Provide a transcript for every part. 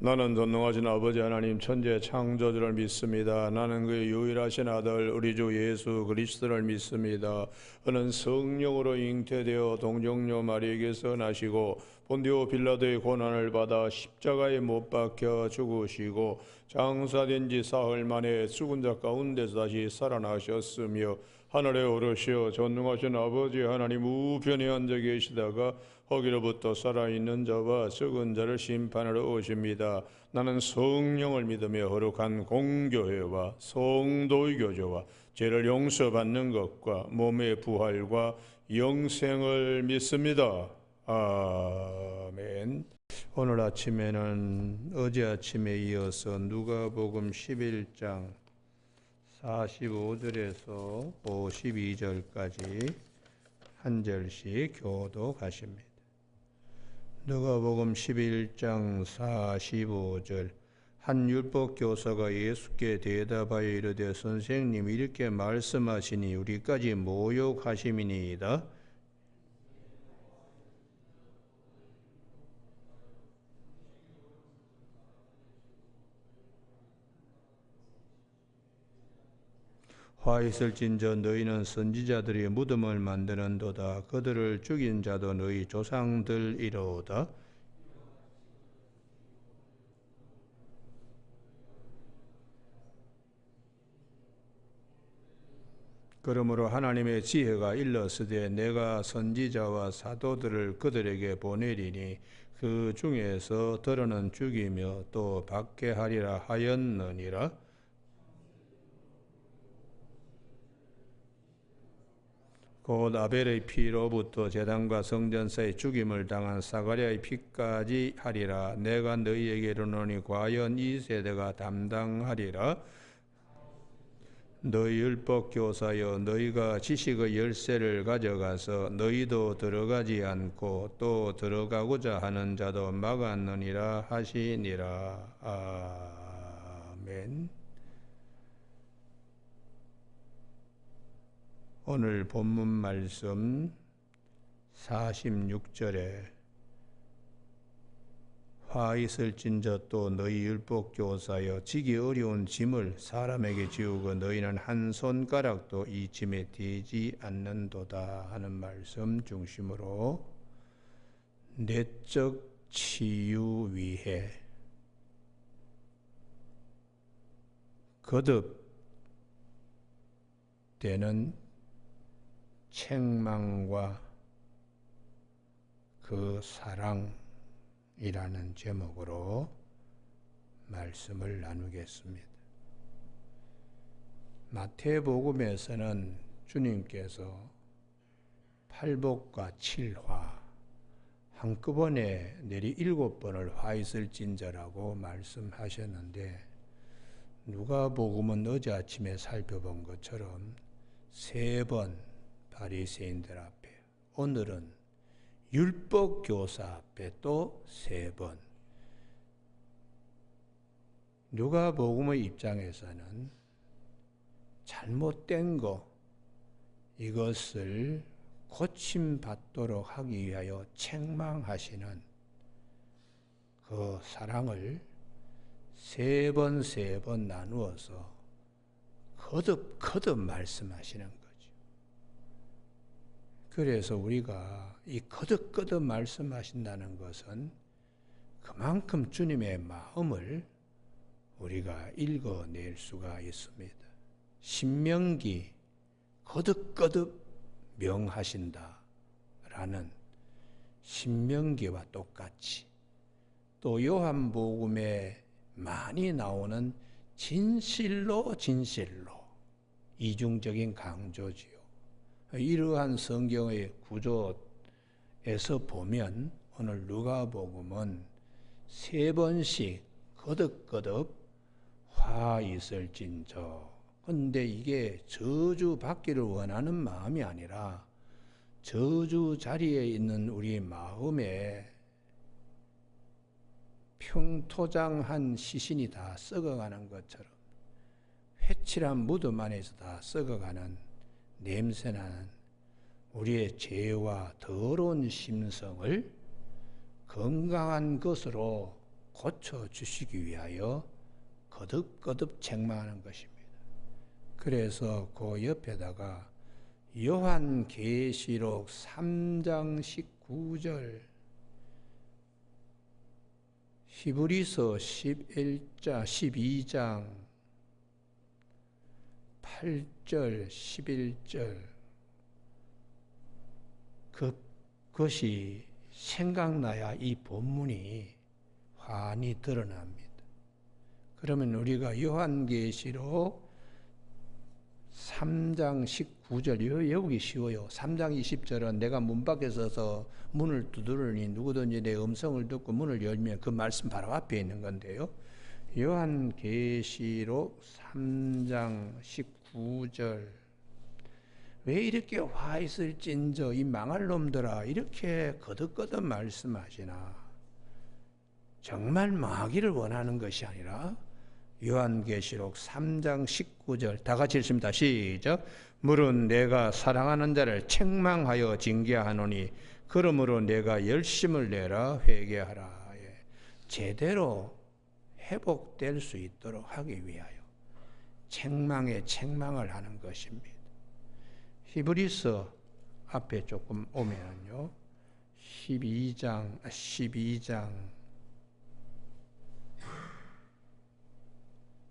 나는 전능하신 아버지 하나님 천재 창조주를 믿습니다. 나는 그의 유일하신 아들 우리 주 예수 그리스도를 믿습니다. 그는 성령으로 잉태되어 동정녀 마리에게서 나시고 본디오 빌라도의 고난을 받아 십자가에 못 박혀 죽으시고 장사된 지 사흘 만에 죽은 자 가운데서 다시 살아나셨으며 하늘에 오르시어 전능하신 아버지 하나님 우편에 앉아 계시다가 거기로부터 살아있는 자와 죽은 자를 심판하러 오십니다. 나는 성령을 믿으며 거룩한 공교회와 성도의 교제와 죄를 용서받는 것과 몸의 부활과 영생을 믿습니다. 아멘. 오늘 아침에는 어제 아침에 이어서 누가복음 11장 45절에서 52절까지 한 절씩 교독하십니다. 누가복음 11장 45절. 한 율법 교사가 예수께 대답하여 이르되 선생님 이렇게 말씀하시니 우리까지 모욕하심이니이다. 화 있을진저 너희는 선지자들이 무덤을 만드는도다. 그들을 죽인 자도 너희 조상들이로다. 그러므로 하나님의 지혜가 일렀으되 내가 선지자와 사도들을 그들에게 보내리니 그 중에서 더러는 죽이며 또 박해하리라 하였느니라. 곧 아벨의 피로부터 제단과 성전 사이 죽임을 당한 사가랴의 피까지 하리라. 내가 너희에게 이르노니 과연 이 세대가 담당하리라. 너희 율법 교사여 너희가 지식의 열쇠를 가져가서 너희도 들어가지 않고 또 들어가고자 하는 자도 막았느니라 하시니라. 아멘. 오늘 본문 말씀 46절에 화 있을진저 또 너희 율법 교사여 지기 어려운 짐을 사람에게 지우고 너희는 한 손가락도 이 짐에 대지 않는도다 하는 말씀 중심으로 내적 치유 위해 거듭되는 책망과 그 사랑이라는 제목으로 말씀을 나누겠습니다. 마태복음에서는 주님께서 팔복과 칠화 한꺼번에 내리 7번을 화 있을진저라고 말씀하셨는데 누가복음은 어제 아침에 살펴본 것처럼 3번 바리새인들 앞에, 오늘은 율법 교사 앞에 또 3번. 누가복음의 입장에서는 잘못된 거 이것을 고침받도록 하기 위하여 책망하시는 그 사랑을 3번 나누어서 거듭 말씀하시는 거죠. 그래서 우리가 이 거듭 말씀하신다는 것은 그만큼 주님의 마음을 우리가 읽어낼 수가 있습니다. 신명기 거듭 명하신다 라는 신명기와 똑같이 또 요한복음에 많이 나오는 진실로 이중적인 강조지요. 이러한 성경의 구조에서 보면 오늘 누가복음은 3번씩 거듭 화 있을진저. 근데 이게 저주 받기를 원하는 마음이 아니라 저주 자리에 있는 우리 마음에 평토장한 시신이 다 썩어가는 것처럼 회칠한 무덤 안에서 다 썩어가는 냄새나는 우리의 죄와 더러운 심성을 건강한 것으로 고쳐주시기 위하여 거듭거듭 책망하는 것입니다. 그래서 그 옆에다가 요한계시록 3장 19절, 히브리서 12장 8절 11절 그것이 생각나야 이 본문이 환히 드러납니다. 그러면 우리가 요한계시록 3장 19절 여기 쉬워요. 3장 20절은 내가 문 밖에 서서 문을 두드리니 누구든지 내 음성을 듣고 문을 열면 그 말씀 바로 앞에 있는 건데요. 요한계시록 3장 19절 왜 이렇게 화 있을진저 이 망할 놈들아 이렇게 거듭거듭 말씀하시나. 정말 망하기를 원하는 것이 아니라 요한계시록 3장 19절 다 같이 읽습니다. 시작. 물은 내가 사랑하는 자를 책망하여 징계하노니 그러므로 내가 열심을 내라 회개하라. 제대로 회복될 수 있도록 하기 위하여 책망에 책망을 하는 것입니다. 히브리서 앞에 조금 오면요. 12장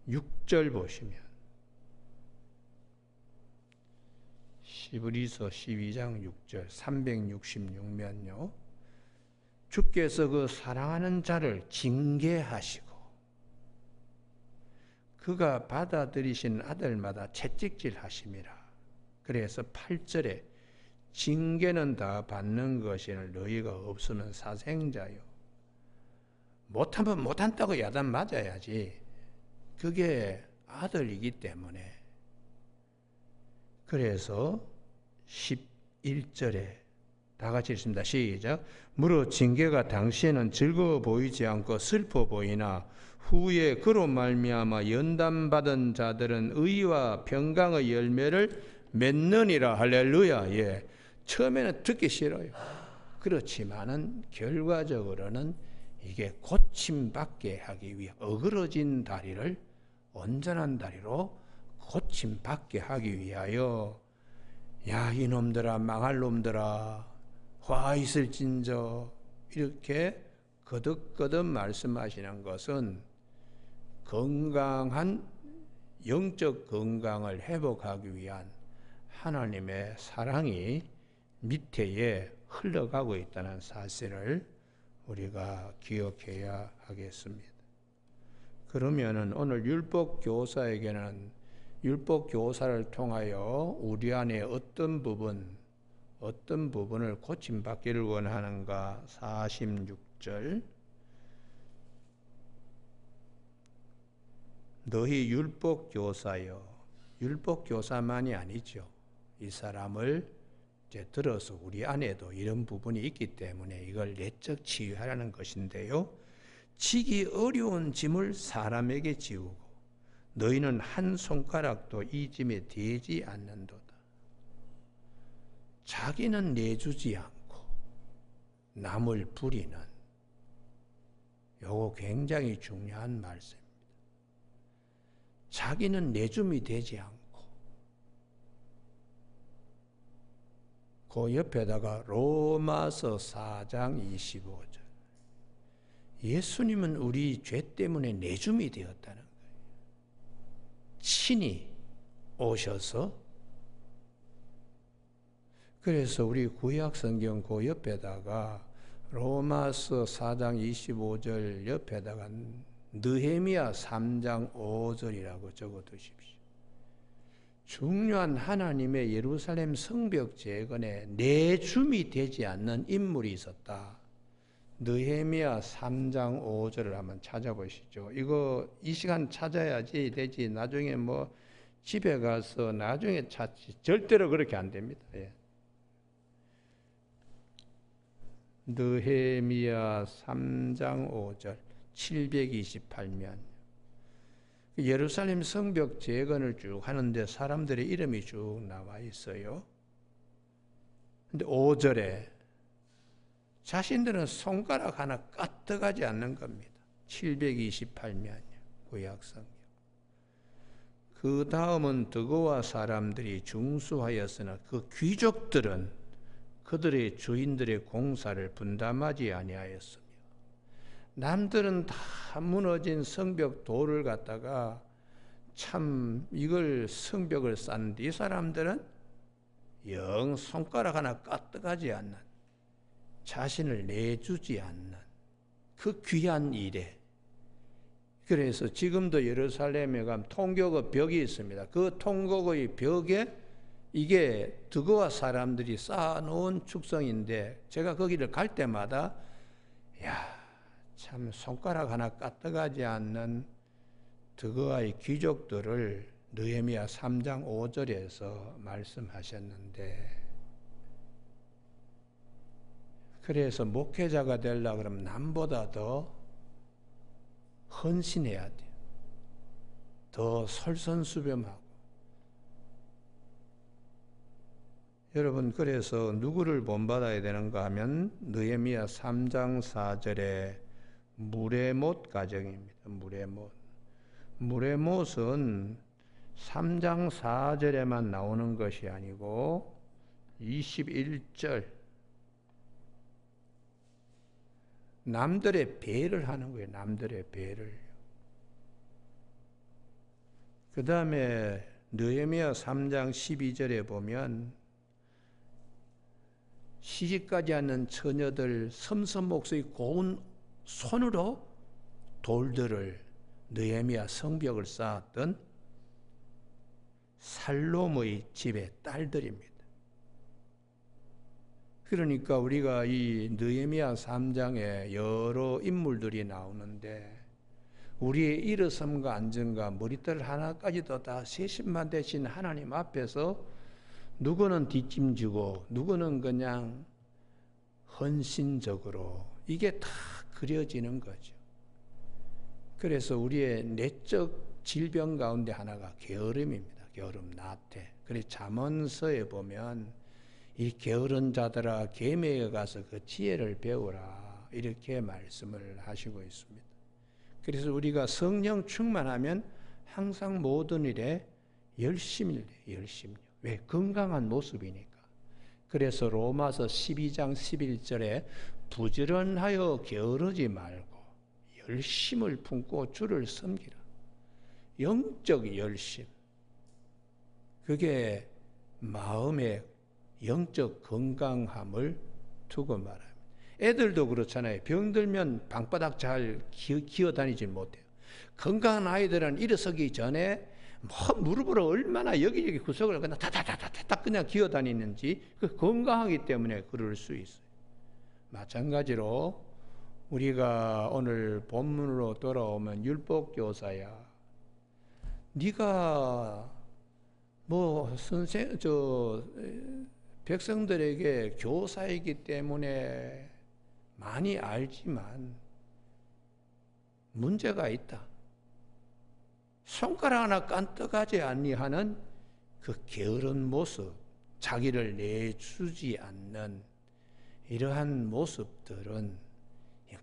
6절 보시면 히브리서 12장 6절 366면요. 주께서 그 사랑하는 자를 징계하시고 그가 받아들이신 아들마다 채찍질 하심이라. 그래서 8절에 징계는 다 받는 것이니 너희가 없으면 사생자요. 못하면 못한다고 야단 맞아야지. 그게 아들이기 때문에. 그래서 11절에 다 같이 읽습니다. 시작. 무릇 징계가 당시에는 즐거워 보이지 않고 슬퍼 보이나 후에 그로 말미암아 연단받은 자들은 의와 평강의 열매를 맺느니라. 할렐루야. 예. 처음에는 듣기 싫어요. 그렇지만은 결과적으로는 이게 고침받게 하기 위해 어그러진 다리를 온전한 다리로 고침받게 하기 위하여 야 이놈들아 망할 놈들아 화 있을진저 이렇게 거듭거듭 말씀하시는 것은 건강한 영적 건강을 회복하기 위한 하나님의 사랑이 밑에에 흘러가고 있다는 사실을 우리가 기억해야 하겠습니다. 그러면은 오늘 율법교사에게는 율법교사를 통하여 우리 안에 어떤 부분을 고침받기를 원하는가. 46절 너희 율법교사여. 율법교사만이 아니죠. 이 사람을 이제 들어서 우리 안에도 이런 부분이 있기 때문에 이걸 내적 치유하라는 것인데요. 지기 어려운 짐을 사람에게 지우고 너희는 한 손가락도 이 짐에 대지 않는도다. 자기는 내주지 않고 남을 부리는 요거 굉장히 중요한 말씀입니다. 자기는 내줌이 되지 않고 그 옆에다가 로마서 4장 25절 예수님은 우리 죄 때문에 내줌이 되었다는 거예요. 친히 오셔서 그래서 우리 구약 성경 그 옆에다가 로마서 4장 25절 옆에다가 느헤미야 3장 5절이라고 적어두십시오. 중요한 하나님의 예루살렘 성벽 재건에 내줌이 되지 않는 인물이 있었다. 느헤미야 3장 5절을 한번 찾아보시죠. 이거 이 시간 찾아야지 되지. 나중에 뭐 집에 가서 나중에 찾지. 절대로 그렇게 안 됩니다. 예. 느헤미야 3장 5절 728면 예루살렘 성벽 재건을 쭉 하는데 사람들의 이름이 쭉 나와 있어요. 근데 5절에 자신들은 손가락 하나 까뜩하지 않는 겁니다. 728면 구약성경. 그 다음은 드고와 사람들이 중수하였으나 그 귀족들은 그들의 주인들의 공사를 분담하지 아니하였으며, 남들은 다 무너진 성벽 돌을 갖다가 참 이걸 성벽을 쌓는데 이 사람들은 영 손가락 하나 까뜩하지 않는, 자신을 내주지 않는 그 귀한 일에, 그래서 지금도 예루살렘에 가면 통곡의 벽이 있습니다. 그 통곡의 벽에 이게 드고와 사람들이 쌓아놓은 축성인데, 제가 거기를 갈 때마다 참 손가락 하나 까뜩하지 않는 드고와의 귀족들을 느헤미야 3장 5절에서 말씀하셨는데, 그래서 목회자가 되려고 그러면 남보다 더 헌신해야 돼요. 더 솔선수범하고. 여러분, 그래서 누구를 본받아야 되는가 하면 느헤미야 3장 4절에 무레못 가정입니다. 무레못은 3장 4절에만 나오는 것이 아니고 21절, 남들의 배를 하는 거예요. 남들의 배를. 그 다음에 느헤미야 3장 12절에 보면 시집가지 않는 처녀들 섬섬목소의 고운 손으로 돌들을, 느헤미야 성벽을 쌓았던 살롬의 집의 딸들입니다. 그러니까 우리가 이 느헤미야 3장에 여러 인물들이 나오는데, 우리의 일어섬과 안전과 머리털 하나까지도 다 세심만 되신 하나님 앞에서 누구는 뒷짐지고 누구는 그냥 헌신적으로, 이게 다 그려지는 거죠. 그래서 우리의 내적 질병 가운데 하나가 게으름입니다. 게으름, 나태. 그래서 잠언서에 보면 이 게으른 자들아 계매에 가서 그 지혜를 배우라, 이렇게 말씀을 하시고 있습니다. 그래서 우리가 성령 충만하면 항상 모든 일에 열심히. 왜? 건강한 모습이니까. 그래서 로마서 12장 11절에 부지런하여 게으르지 말고 열심을 품고 주를 섬기라. 영적 열심. 그게 마음의 영적 건강함을 두고 말합니다. 애들도 그렇잖아요. 병들면 방바닥 잘 기어다니지 못해요. 건강한 아이들은 일어서기 전에 무릎으로 얼마나 여기저기 구석을 그냥 다다다다닥 그냥 기어다니는지, 그 건강하기 때문에 그럴 수 있어요. 마찬가지로 우리가 오늘 본문으로 돌아오면 율법교사야, 네가 백성들에게 교사이기 때문에 많이 알지만 문제가 있다. 손가락 하나 깐떡하지 아니하는 그 게으른 모습, 자기를 내주지 않는 이러한 모습들은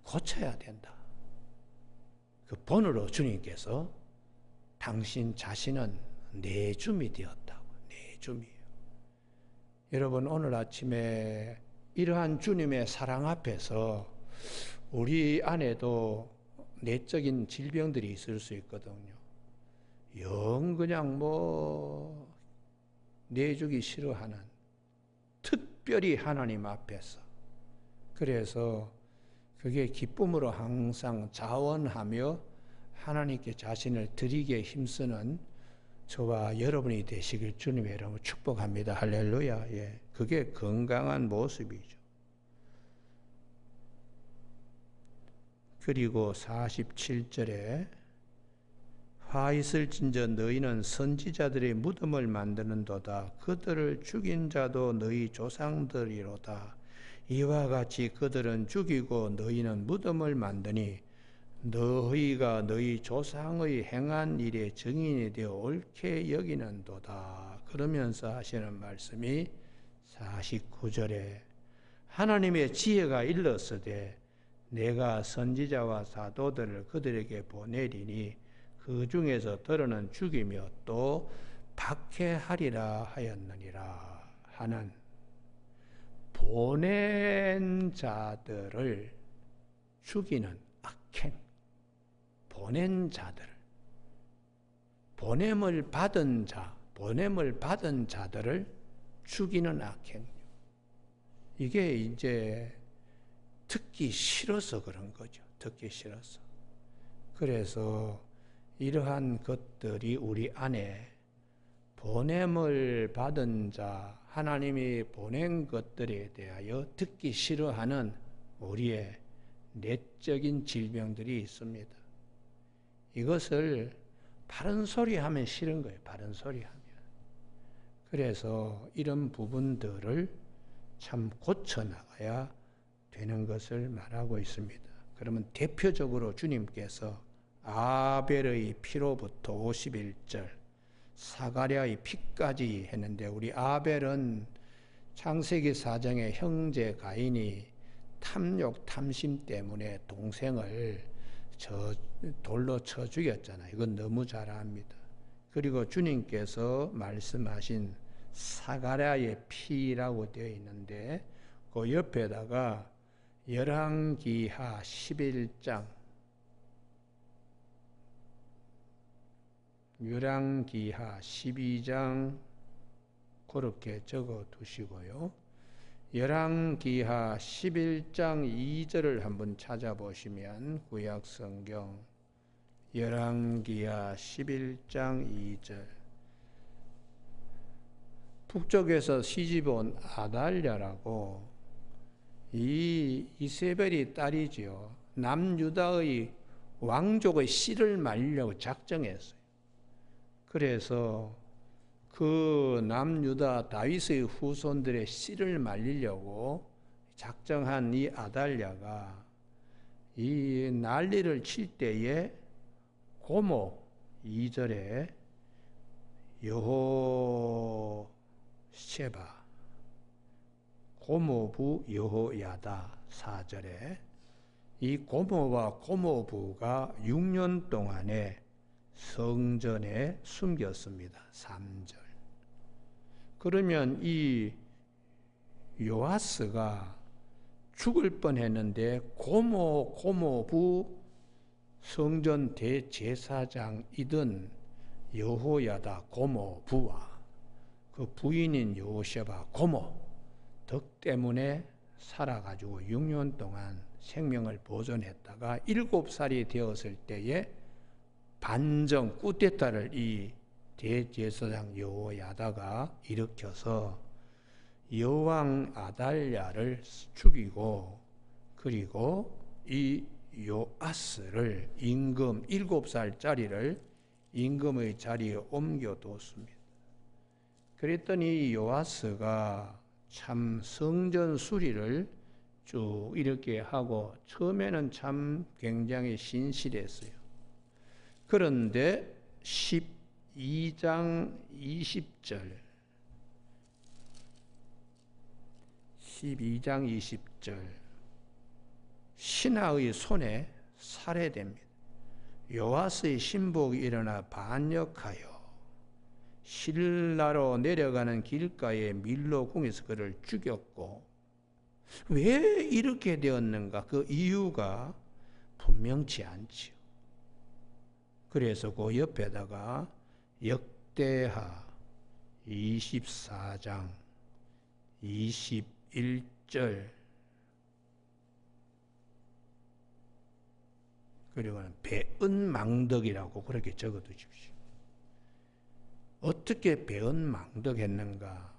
고쳐야 된다. 그 본으로 주님께서 당신 자신은 내줌이 되었다고. 내줌이에요. 여러분, 오늘 아침에 이러한 주님의 사랑 앞에서 우리 안에도 내적인 질병들이 있을 수 있거든요. 영 그냥 내주기 싫어하는, 특별히 하나님 앞에서. 그래서 그게 기쁨으로 항상 자원하며 하나님께 자신을 드리게 힘쓰는 저와 여러분이 되시길 주님의 이름으로 축복합니다. 할렐루야. 예. 그게 건강한 모습이죠. 그리고 47절에 화 있을진저 너희는 선지자들의 무덤을 만드는도다. 그들을 죽인 자도 너희 조상들이로다. 이와 같이 그들은 죽이고 너희는 무덤을 만드니 너희가 너희 조상의 행한 일에 증인이 되어 옳게 여기는도다. 그러면서 하시는 말씀이 49절에 하나님의 지혜가 일렀으되 내가 선지자와 사도들을 그들에게 보내리니 그 중에서 더러는 죽이며 또 박해하리라 하였느니라 하는 보낸 자들을 죽이는 악행, 보낸 자들, 보냄을 받은 자들을 죽이는 악행. 이게 이제 듣기 싫어서 그런 거죠. 듣기 싫어서. 그래서 이러한 것들이 우리 안에 보냄을 받은 자, 하나님이 보낸 것들에 대하여 듣기 싫어하는 우리의 내적인 질병들이 있습니다. 이것을 바른 소리 하면 싫은 거예요. 바른 소리 하면. 그래서 이런 부분들을 참 고쳐나가야 되는 것을 말하고 있습니다. 그러면 대표적으로 주님께서 아벨의 피로부터 51절, 사가랴의 피까지 했는데, 우리 아벨은 창세기 4장의 형제 가인이 탐욕, 탐심 때문에 동생을 돌로 쳐 죽였잖아요. 이건 너무 잘 압니다. 그리고 주님께서 말씀하신 사가랴의 피라고 되어 있는데, 그 옆에다가 열왕기하 11장, 열왕기하 12장 그렇게 적어 두시고요. 열왕기하 11장 2절을 한번 찾아보시면, 구약성경 열왕기하 11장 2절, 북쪽에서 시집온 아달랴라고 이 이세벨이 딸이지요. 남유다의 왕족의 씨를 말리려고 작정했어요. 그래서 그 남유다 다윗의 후손들의 씨를 말리려고 작정한 이 아달랴가 이 난리를 칠 때에 고모 2절에 여호셰바, 고모부 여호야다 4절에 이 고모와 고모부가 6년 동안에 성전에 숨겼습니다. 3절. 그러면 이 요아스가 죽을 뻔했는데 고모부 성전 대제사장이던 여호야다 고모부와 그 부인인 여호셰바 고모 덕 때문에 살아가지고 6년 동안 생명을 보존했다가 7살이 되었을 때에 반정 쿠데타를 이 대제사장 여호야다가 일으켜서 여왕 아달랴를 죽이고, 그리고 이 요아스를 임금 7살짜리를 임금의 자리에 옮겨뒀습니다. 그랬더니 요아스가 참 성전 수리를 쭉 이렇게 하고 처음에는 참 굉장히 신실했어요. 그런데 12장 20절 신하의 손에 살해됩니다. 요아스의 신복이 일어나 반역하여 실라로 내려가는 길가에 밀로궁에서 그를 죽였고, 왜 이렇게 되었는가? 그 이유가 분명치 않지요. 그래서 그 옆에다가 역대하 24장 21절, 그리고 배은망덕이라고 그렇게 적어 두십시오. 어떻게 배은망덕했는가?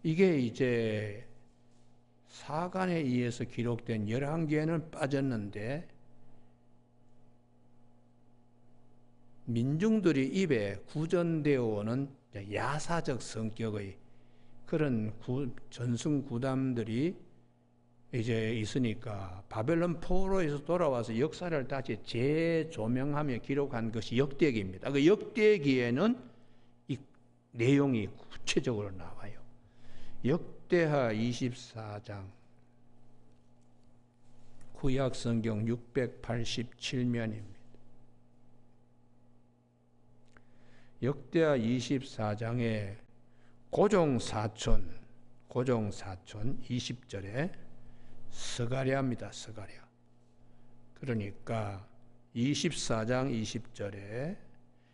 이게 이제 사간에 의해서 기록된 11개는 빠졌는데, 민중들이 입에 구전되어 오는 야사적 성격의 그런 전승구담들이 이제 있으니까 바벨론 포로에서 돌아와서 역사를 다시 재조명하며 기록한 것이 역대기입니다. 그 역대기에는 이 내용이 구체적으로 나와요. 역대하 24장 구약 성경 687면입니다. 역대하 24장에 고종사촌 20절에 스가랴입니다. 스가랴. 그러니까 24장 20절에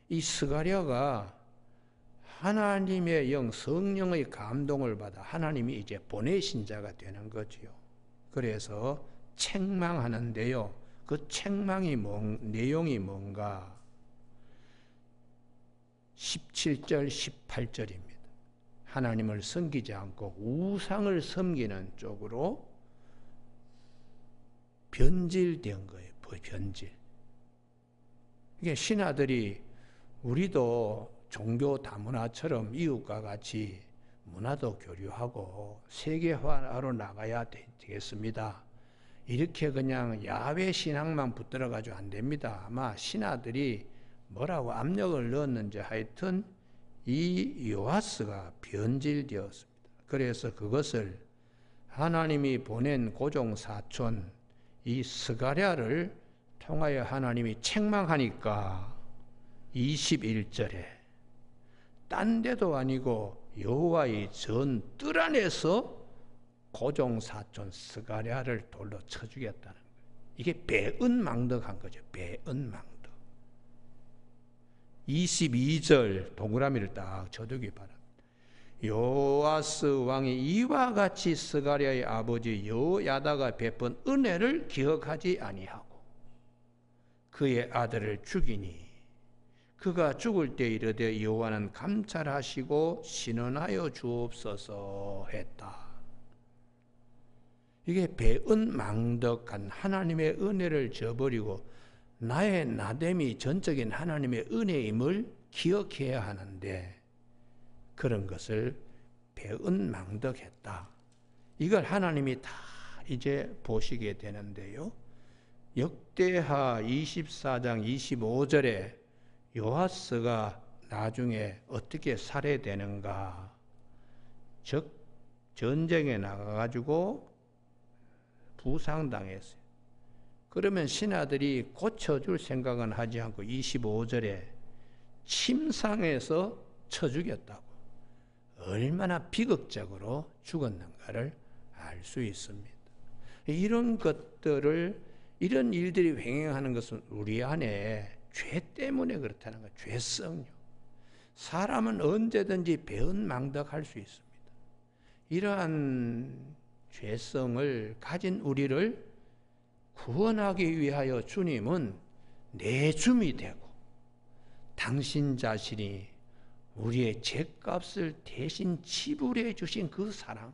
이 스가랴가 하나님의 영 성령의 감동을 받아 하나님이 이제 보내신 자가 되는 거지요. 그래서 책망하는데요. 그 책망이 내용이 뭔가? 17절 18절입니다. 하나님을 섬기지 않고 우상을 섬기는 쪽으로 변질된 거예요. 변질. 이게 신하들이 우리도 종교 다문화처럼 이웃과 같이 문화도 교류하고 세계화로 나가야 되겠습니다. 이렇게 그냥 야외 신앙만 붙들어가지고 안 됩니다. 아마 신하들이 뭐라고 압력을 넣었는지 하여튼 이 요아스가 변질되었습니다. 그래서 그것을 하나님이 보낸 고종사촌 이 스가랴를 통하여 하나님이 책망하니까 21절에 딴 데도 아니고 여호와의 전 뜰 안에서 고종사촌 스가랴를 돌로 쳐 죽였다는 거예요. 이게 배은망덕한 거죠. 배은망덕. 22절 동그라미를 딱 쳐두기 바랍니다. 요아스 왕이 이와 같이 스가랴의 아버지 여호야다가 베푼 은혜를 기억하지 아니하고 그의 아들을 죽이니 그가 죽을 때 이르되 여호와는 감찰하시고 신원하여 주옵소서 했다. 이게 배은망덕한 하나님의 은혜를 저버리고 나의 나됨이 전적인 하나님의 은혜임을 기억해야 하는데 그런 것을 배은망덕했다. 이걸 하나님이 다 이제 보시게 되는데요. 역대하 24장 25절에 요아스가 나중에 어떻게 살해되는가? 즉 전쟁에 나가가지고 부상당했어요. 그러면 신하들이 고쳐줄 생각은 하지 않고 25절에 침상에서 쳐 죽였다고. 얼마나 비극적으로 죽었는가를 알 수 있습니다. 이런 것들을, 이런 일들이 횡행하는 것은 우리 안에 죄 때문에 그렇다는 거예요. 죄성요. 사람은 언제든지 배은망덕할 수 있습니다. 이러한 죄성을 가진 우리를 구원하기 위하여 주님은 내줌이 되고 당신 자신이 우리의 죄값을 대신 지불해 주신 그 사랑,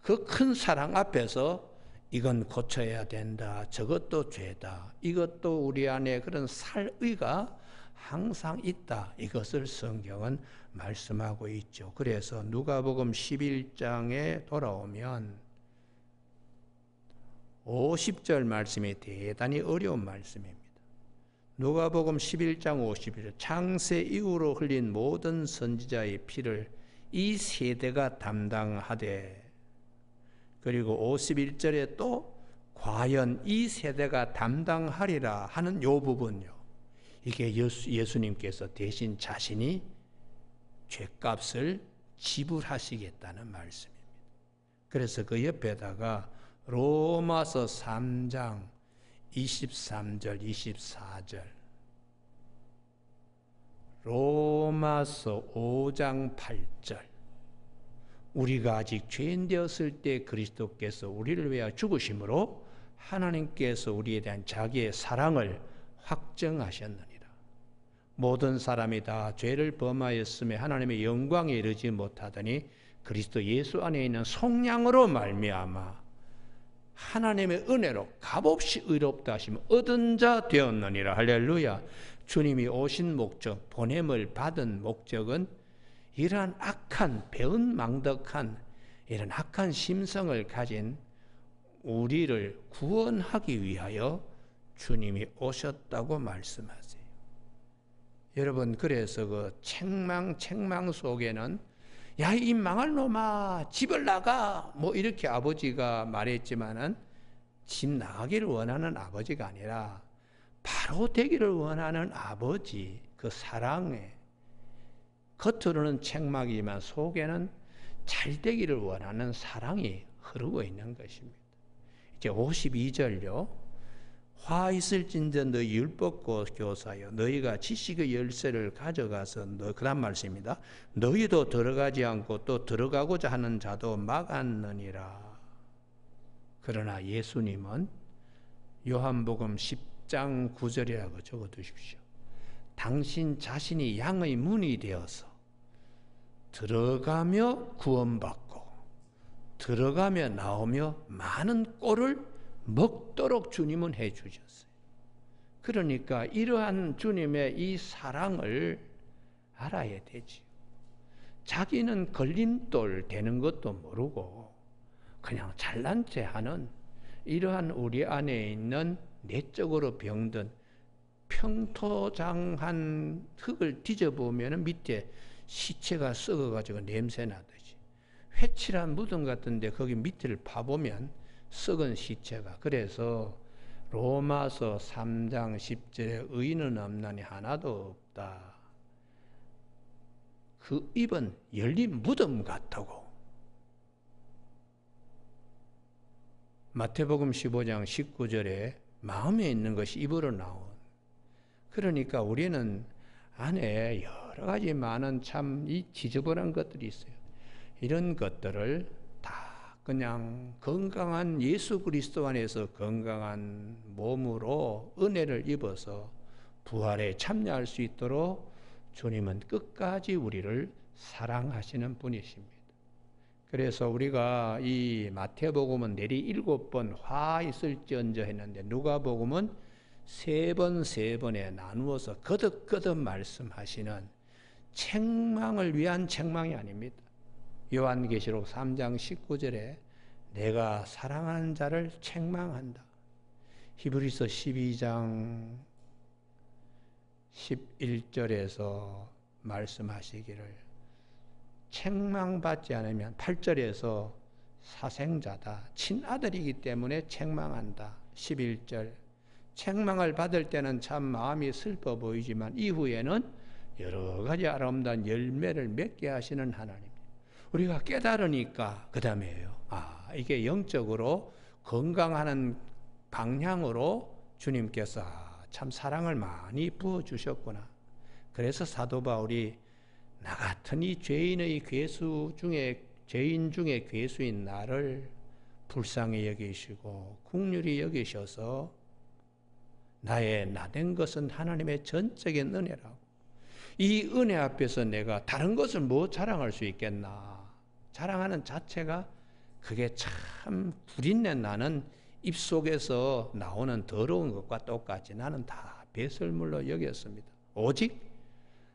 그 큰 사랑 앞에서 이건 고쳐야 된다, 저것도 죄다, 이것도 우리 안에 그런 살의가 항상 있다, 이것을 성경은 말씀하고 있죠. 그래서 누가복음 11장에 돌아오면 50절 말씀이 대단히 어려운 말씀입니다. 누가복음 11장 51절 창세 이후로 흘린 모든 선지자의 피를 이 세대가 담당하되, 그리고 51절에 또 과연 이 세대가 담당하리라 하는 요 부분요. 이게 예수님께서 대신 자신이 죄값을 지불하시겠다는 말씀입니다. 그래서 그 옆에다가 로마서 3장 23절 24절, 로마서 5장 8절, 우리가 아직 죄인 되었을 때 그리스도께서 우리를 위하여 죽으심으로 하나님께서 우리에 대한 자기의 사랑을 확정하셨느니라. 모든 사람이 다 죄를 범하였으며 하나님의 영광에 이르지 못하더니 그리스도 예수 안에 있는 속량으로 말미암아 하나님의 은혜로 값없이 의롭다 하시면 얻은 자 되었느니라. 할렐루야. 주님이 오신 목적, 보냄을 받은 목적은 이러한 악한, 배은망덕한 이런 악한 심성을 가진 우리를 구원하기 위하여 주님이 오셨다고 말씀하세요. 여러분, 그래서 그 책망 속에는 야, 이 망할 놈아, 집을 나가, 뭐 이렇게 아버지가 말했지만은 집 나가기를 원하는 아버지가 아니라 바로 되기를 원하는 아버지, 그 사랑에 겉으로는 책망이지만 속에는 잘 되기를 원하는 사랑이 흐르고 있는 것입니다. 이제 52절요. 화 있을진저 너희 율법 교사여 너희가 지식의 열쇠를 가져가서 그 다음 말씀입니다. 너희도 들어가지 않고 또 들어가고자 하는 자도 막았느니라. 그러나 예수님은 요한복음 10장 9절이라고 적어두십시오. 당신 자신이 양의 문이 되어서 들어가며 구원받고 들어가며 나오며 많은 꼴을 먹도록 주님은 해주셨어요. 그러니까 이러한 주님의 이 사랑을 알아야 되지요. 자기는 걸림돌 되는 것도 모르고 그냥 잘난 체 하는 이러한 우리 안에 있는 내적으로 병든 평토장한 흙을 뒤져보면 밑에 시체가 썩어가지고 냄새 나듯이 회칠한 무덤 같은데 거기 밑을 파보면 썩은 시체가. 그래서 로마서 3장 10절에 의인은 없나니 하나도 없다. 그 입은 열린 무덤 같다고. 마태복음 15장 19절에 마음에 있는 것이 입으로 나온. 그러니까 우리는 안에 여러 가지 많은 참 이 지저분한 것들이 있어요. 이런 것들을 다 그냥 건강한 예수 그리스도 안에서 건강한 몸으로 은혜를 입어서 부활에 참여할 수 있도록 주님은 끝까지 우리를 사랑하시는 분이십니다. 그래서 우리가 이 마태복음은 내리 7번 화 있을지언저 했는데 누가복음은 3번에 나누어서 거듭거듭 말씀하시는 책망을 위한 책망이 아닙니다. 요한계시록 3장 19절에 내가 사랑하는 자를 책망한다. 히브리서 12장 11절에서 말씀하시기를 책망받지 않으면 8절에서 사생자다. 친아들이기 때문에 책망한다. 11절 책망을 받을 때는 참 마음이 슬퍼 보이지만 이후에는 여러 가지 아름다운 열매를 맺게 하시는 하나님. 우리가 깨달으니까 그 다음에요. 이게 영적으로 건강하는 방향으로 주님께서 참 사랑을 많이 부어주셨구나. 그래서 사도 바울이 나 같은 이 죄인 중에 괴수인 나를 불쌍히 여기시고 긍휼히 여기셔서 나의 나된 것은 하나님의 전적인 은혜라고. 이 은혜 앞에서 내가 다른 것을 뭐 자랑할 수 있겠나. 자랑하는 자체가 그게 참 구린내 나는 입속에서 나오는 더러운 것과 똑같이 나는 다 배설물로 여겼습니다. 오직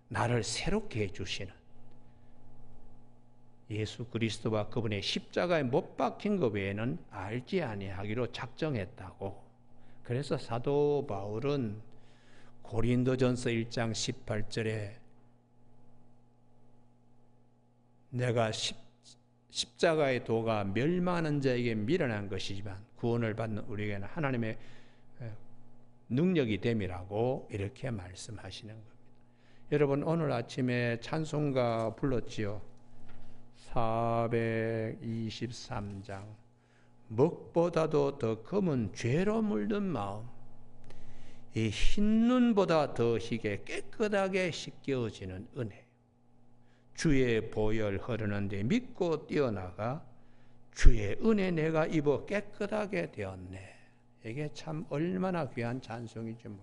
나를 새롭게 해주시는 예수 그리스도와 그분의 십자가에 못 박힌 것 외에는 알지 아니하기로 작정했다고. 그래서 사도 바울은 고린도전서 1장 18절에 내가 십자가의 도가 멸망하는 자에게 미련한 것이지만 구원을 받는 우리에게는 하나님의 능력이 됨이라고 이렇게 말씀하시는 겁니다. 여러분 오늘 아침에 찬송가 불렀지요. 423장 먹보다도 더 검은 죄로 물든 마음 이 흰눈보다 더 희게 깨끗하게 씻겨지는 은혜. 주의 보혈 흐르는데 믿고 뛰어나가 주의 은혜 내가 입어 깨끗하게 되었네. 이게 참 얼마나 귀한 찬송이지 몰라.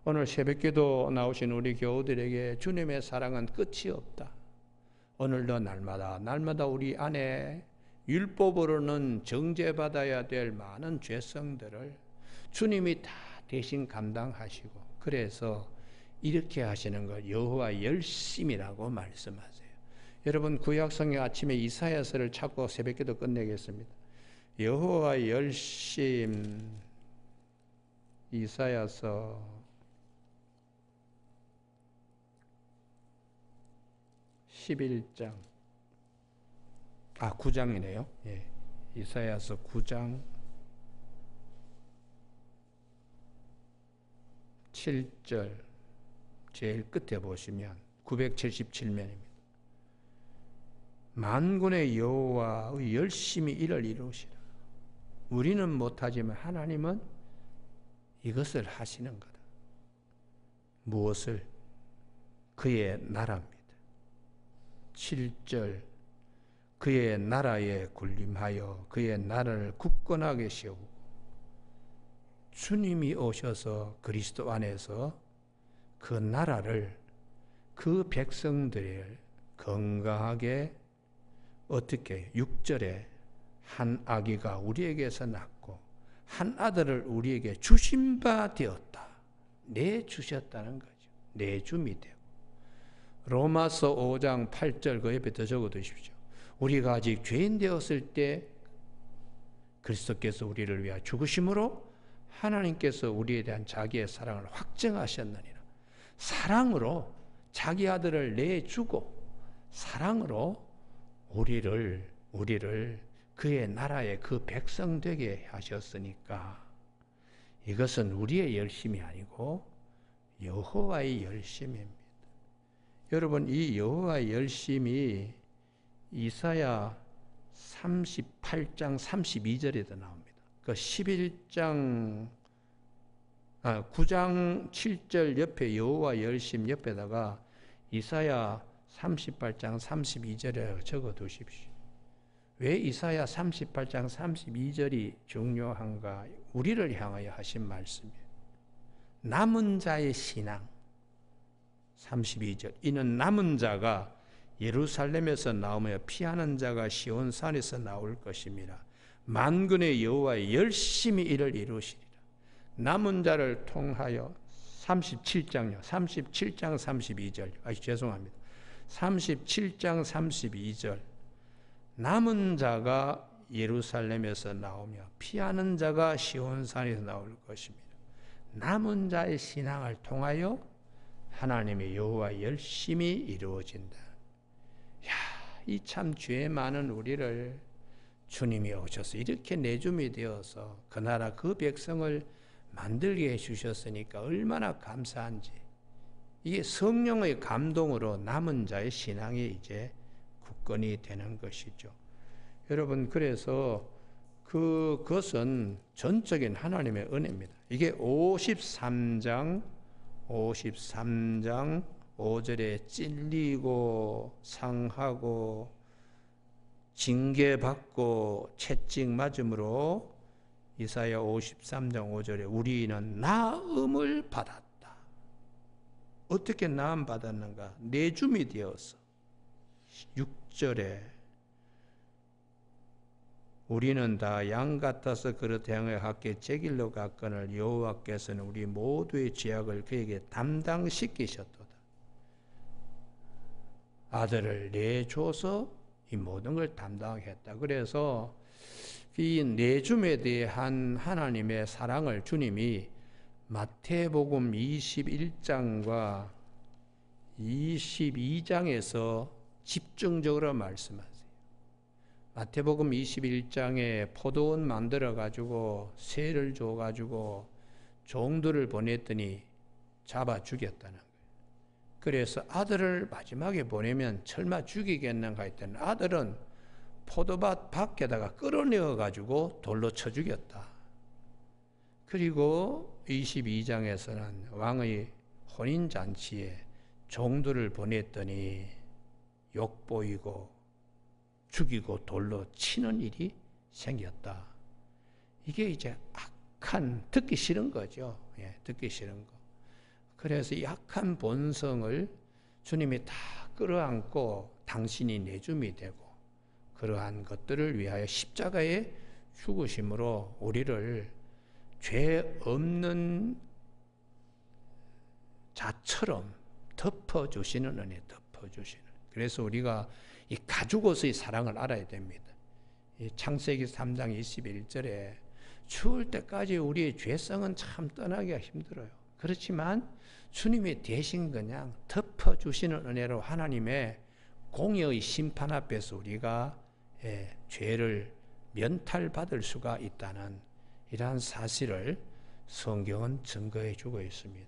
오늘 새벽기도 나오신 우리 교우들에게 주님의 사랑은 끝이 없다. 오늘도 날마다 우리 안에 율법으로는 정죄받아야 될 많은 죄성들을 주님이 다 대신 감당하시고 그래서 이렇게 하시는 것 여호와 열심이라고 말씀하세요. 여러분 구약성경 아침에 이사야서를 찾고 새벽기도 끝내겠습니다. 여호와 열심 이사야서 11장 9장이네요. 예. 이사야서 9장 7절 제일 끝에 보시면 977면입니다. 만군의 여호와의 열심히 이를 이루시라. 우리는 못하지만 하나님은 이것을 하시는 거다. 무엇을? 그의 나라입니다. 7절 그의 나라에 군림하여 그의 나라를 굳건하게 세우고 주님이 오셔서 그리스도 안에서 그 나라를 그 백성들을 건강하게 어떻게 6절에 한 아기가 우리에게서 낳고 한 아들을 우리에게 주신 바 되었다. 내주셨다는 거죠. 내줌이 되고. 로마서 5장 8절 그 옆에 더 적어두십시오. 우리가 아직 죄인 되었을 때 그리스도께서 우리를 위하여 죽으심으로 하나님께서 우리에 대한 자기의 사랑을 확증하셨느니라. 사랑으로 자기 아들을 내주고 사랑으로 우리를 그의 나라의 그 백성 되게 하셨으니까 이것은 우리의 열심이 아니고 여호와의 열심입니다. 여러분 이 여호와의 열심이 이사야 38장 32절에도 나옵니다. 그 9장 7절 옆에 여호와 열심 옆에다가 이사야 38장 32절에 적어 두십시오. 왜 이사야 38장 32절이 중요한가? 우리를 향하여 하신 말씀이에요. 남은 자의 신앙 32절 이는 남은 자가 예루살렘에서 나오며 피하는 자가 시온산에서 나올 것입니다. 만군의 여호와의 열심히 이를 이루시리라. 남은 자를 통하여 37장 32절 죄송합니다. 37장 32절 남은 자가 예루살렘에서 나오며 피하는 자가 시온산에서 나올 것입니다. 남은 자의 신앙을 통하여 하나님의 여호와 열심히 이루어진다. 이 참 죄 많은 우리를 주님이 오셔서 이렇게 내줌이 되어서 그 나라 그 백성을 만들게 해주셨으니까 얼마나 감사한지. 이게 성령의 감동으로 남은 자의 신앙이 이제 굳건히 되는 것이죠. 여러분 그래서 그것은 전적인 하나님의 은혜입니다. 이게 53장 5절에 찔리고 상하고 징계받고 채찍 맞음으로 이사야 53장 5절에 우리는 나음을 받았다. 어떻게 나음 받았는가? 내줌이 되어서 6절에 우리는 다 양 같아서 그릇 향해 함께 제 길로 갔거늘 여호와께서는 우리 모두의 죄악을 그에게 담당시키셨도다. 아들을 내줘서 이 모든 걸 담당했다. 그래서 이 내줌에 대한 하나님의 사랑을 주님이 마태복음 21장과 22장에서 집중적으로 말씀하세요. 마태복음 21장에 포도원 만들어 가지고 새를 줘 가지고 종들을 보냈더니 잡아 죽였다는 거예요. 그래서 아들을 마지막에 보내면 설마 죽이겠는가 했더니 아들은 포도밭 밖에다가 끌어내어 가지고 돌로 쳐 죽였다. 그리고 22장에서는 왕의 혼인잔치에 종들을 보냈더니 욕보이고 죽이고 돌로 치는 일이 생겼다. 이게 이제 악한, 듣기 싫은 거죠. 듣기 싫은 거. 그래서 이 악한 본성을 주님이 다 끌어안고 당신이 내줌이 되고 그러한 것들을 위하여 십자가에 죽으심으로 우리를 죄 없는 자처럼 덮어주시는 은혜, 덮어주시는. 그래서 우리가 이 가죽옷의 사랑을 알아야 됩니다. 이 창세기 3장 21절에 추울 때까지 우리의 죄성은 참 떠나기가 힘들어요. 그렇지만 주님이 대신 그냥 덮어주시는 은혜로 하나님의 공의의 심판 앞에서 우리가 죄를 면탈받을 수가 있다는 이러한 사실을 성경은 증거해 주고 있습니다.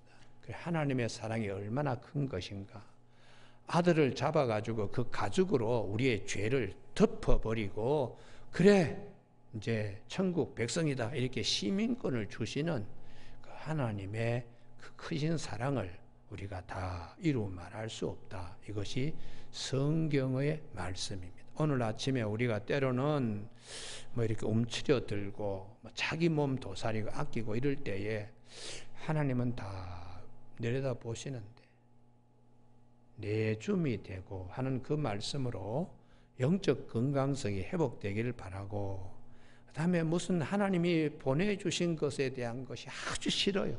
하나님의 사랑이 얼마나 큰 것인가. 아들을 잡아가지고 그 가죽으로 우리의 죄를 덮어버리고, 그래 이제 천국 백성이다 이렇게 시민권을 주시는 그 하나님의 그 크신 사랑을 우리가 다 이루 말할 수 없다. 이것이 성경의 말씀입니다. 오늘 아침에 우리가 때로는 뭐 이렇게 움츠려들고 자기 몸 도사리고 아끼고 이럴 때에 하나님은 다 내려다 보시는데 내줌이 되고 하는 그 말씀으로 영적 건강성이 회복되기를 바라고, 그 다음에 무슨 하나님이 보내주신 것에 대한 것이 아주 싫어요.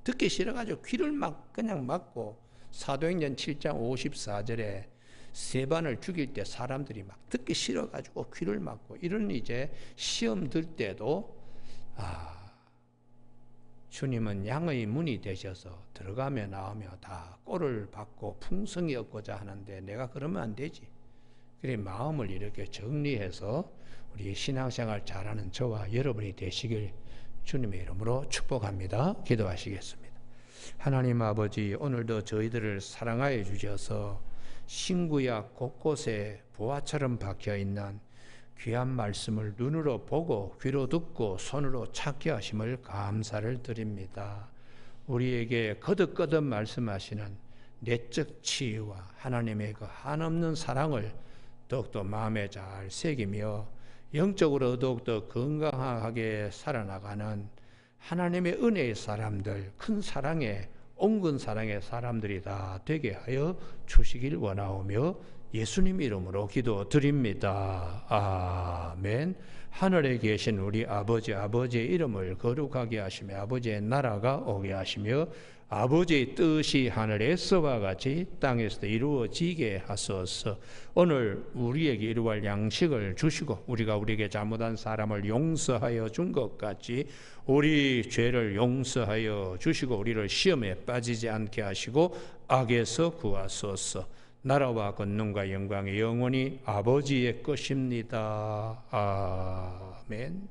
듣기 싫어가지고 귀를 막 그냥 막고, 사도행전 7장 54절에 스데반을 죽일 때 사람들이 막 듣기 싫어가지고 귀를 막고, 이런 이제 시험 들 때도 주님은 양의 문이 되셔서 들어가며 나오며 다 꼴을 받고 풍성이 얻고자 하는데 내가 그러면 안 되지. 그래 마음을 이렇게 정리해서 우리 신앙생활 잘하는 저와 여러분이 되시길 주님의 이름으로 축복합니다. 기도하시겠습니다. 하나님 아버지, 오늘도 저희들을 사랑하여 주셔서 신구약 곳곳에 보화처럼 박혀있는 귀한 말씀을 눈으로 보고 귀로 듣고 손으로 찾게 하심을 감사를 드립니다. 우리에게 거듭거듭 말씀하시는 내적 치유와 하나님의 그 한없는 사랑을 더욱더 마음에 잘 새기며 영적으로 더욱더 건강하게 살아나가는 하나님의 은혜의 사람들, 큰 사랑의 온근 사랑의 사람들이 다 되게 하여 주시길 원하오며 예수님 이름으로 기도드립니다. 아멘. 하늘에 계신 우리 아버지의 이름을 거룩하게 하시며 아버지의 나라가 오게 하시며 아버지의 뜻이 하늘에서와 같이 땅에서도 이루어지게 하소서. 오늘 우리에게 이루어갈 양식을 주시고 우리가 우리에게 잘못한 사람을 용서하여 준 것 같이 우리 죄를 용서하여 주시고 우리를 시험에 빠지지 않게 하시고 악에서 구하소서. 나라와 권능과 영광이 영원히 아버지의 것입니다. 아멘.